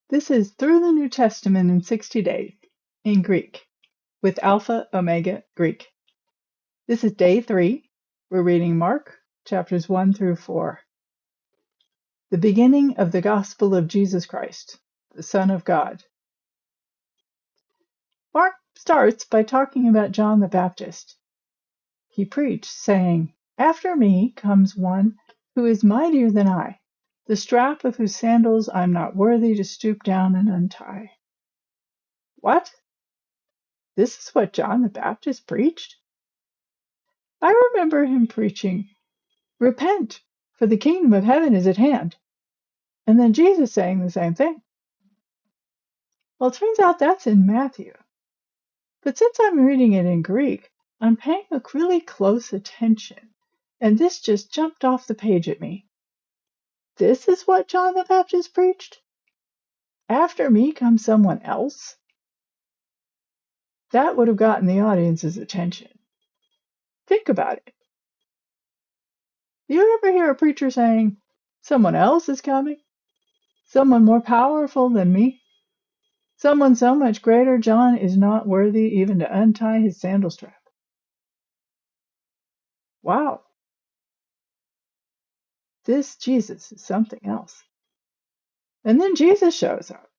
This is Through the New Testament in 60 Days in Greek with Alpha Omega Greek. This is day 3. We're reading Mark chapters 1 through 4. The beginning of the Gospel of Jesus Christ, the Son of God. Mark starts by talking about John the Baptist. He preached, saying, "After me comes one who is mightier than I, the strap of whose sandals I'm not worthy to stoop down and untie." What? This is what John the Baptist preached? I remember him preaching, "Repent, for the kingdom of heaven is at hand." And then Jesus saying the same thing. Well, it turns out that's in Matthew. But since I'm reading it in Greek, I'm paying a really close attention. And this just jumped off the page at me. This is what John the Baptist preached? After me comes someone else? That would have gotten the audience's attention. Think about it. Do you ever hear a preacher saying, "Someone else is coming? Someone more powerful than me? Someone so much greater, John is not worthy even to untie his sandal strap"? Wow. This Jesus is something else. And then Jesus shows up.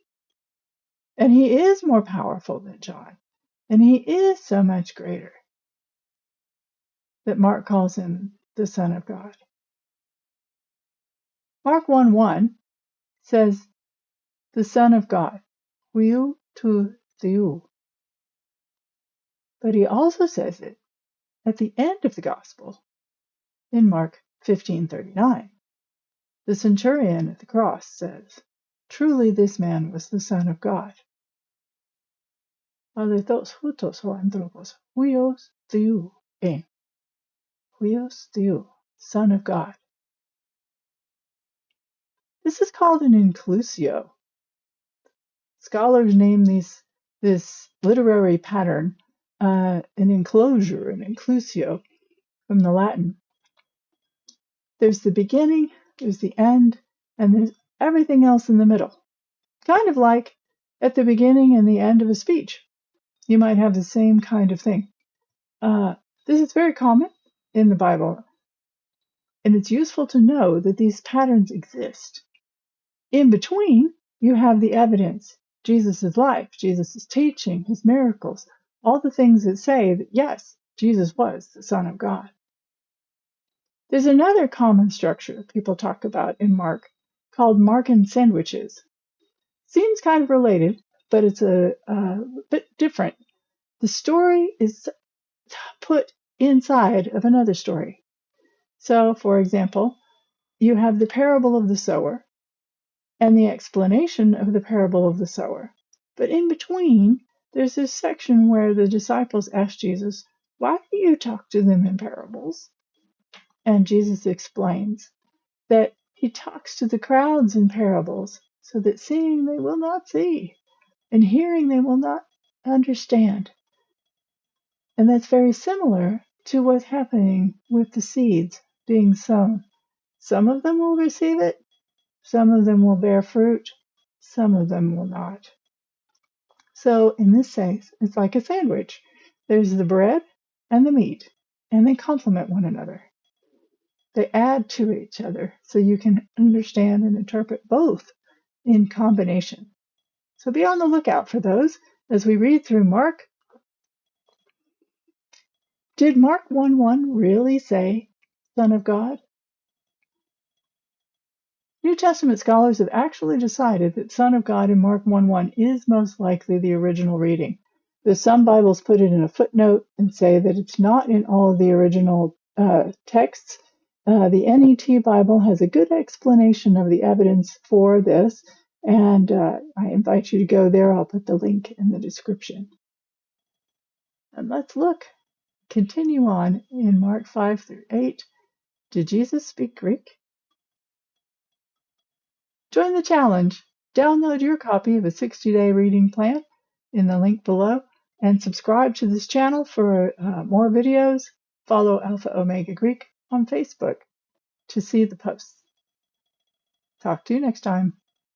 And he is more powerful than John. And he is so much greater that Mark calls him the Son of God. Mark 1:1 says, "The Son of God, 𝘱𝘭𝘢𝘯𝘭𝘰𝘢𝘥." But he also says it at the end of the Gospel in Mark 15:39. The centurion at the cross says, "Truly this man was the Son of God." 𝘧𝘳𝘬𝘯𝘭𝘰𝘢𝘥, 𝘱𝘭𝘢𝘯𝘬, Son of God. This is called an inclusio. Scholars name this literary pattern an enclosure, an inclusio, from the Latin. There's the beginning, there's the end, and there's everything else in the middle. Kind of like at the beginning and the end of a speech. You might have the same kind of thing. This is very common in the Bible, and it's useful to know that these patterns exist. In between, you have the evidence, Jesus' life, Jesus' teaching, his miracles, all the things that say that, yes, Jesus was the Son of God. There's another common structure people talk about in Mark called Markan sandwiches. Seems kind of related, but it's a bit different. The story is put inside of another story. So, for example, you have the parable of the sower and the explanation of the parable of the sower. But in between, there's this section where the disciples ask Jesus, "Why do you talk to them in parables?" And Jesus explains that he talks to the crowds in parables so that seeing they will not see, and hearing they will not understand. And that's very similar to what's happening with the seeds being sown. Some of them will receive it, some of them will bear fruit, some of them will not. So in this case, it's like a sandwich. There's the bread and the meat, and they complement one another. They add to each other so you can understand and interpret both in combination. So be on the lookout for those as we read through Mark. Did Mark 1:1 really say Son of God? New Testament scholars have actually decided that Son of God in Mark 1:1 is most likely the original reading. Though some Bibles put it in a footnote and say that it's not in all of the original texts. The NET Bible has a good explanation of the evidence for this, and I invite you to go there. I'll put the link in the description. And let's continue on in Mark 5-8. Did Jesus speak Greek? Join the challenge. Download your copy of a 60-day reading plan in the link below, and subscribe to this channel for more videos. Follow Alpha Omega Greek on Facebook to see the posts. Talk to you next time.